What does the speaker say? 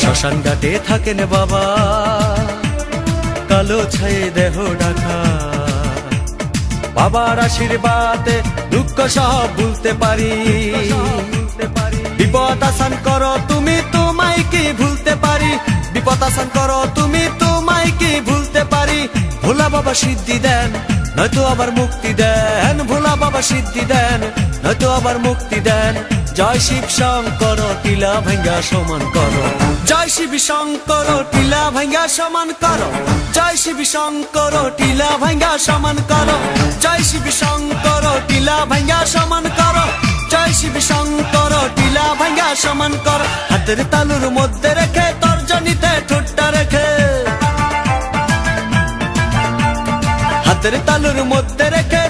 শ্মশান ঘাটে থাকেন বাবা, কালো ছায়ে দেহ ঢাকা। বাবার আশীর্বাদে দুঃখ সব ভুলতে পারি। বিপদ আসান করো তুমি, তোমায় কি ভুলতে পারি। বিপদ আসান করো তুমি, তোমায় কি ভুলতে পারি। ভোলা বাবা সিদ্ধি দেন, নয়তো আবার মুক্তি দেন। ভোলা বাবা সিদ্ধি দেন, নয়তো আবার মুক্তি দেন। জয় শিব শঙ্কর টিলা ভাঙ্গা সমান করো। জয় শিব শঙ্কর টিলা ভাঙ্গা সমান করো। জয় শিব শঙ্কর টিলা ভাঙ্গা সমান করো। জয় শিব শঙ্কর টিলা ভাঙ্গা সমান করো। জয় শিব শঙ্কর টিলা ভাঙ্গা সমান করো। হাতের তালুর মধ্যে রেখে তর্জনীতে ঠোঁটটা রেখে, হাতের তালুর মধ্যে রেখে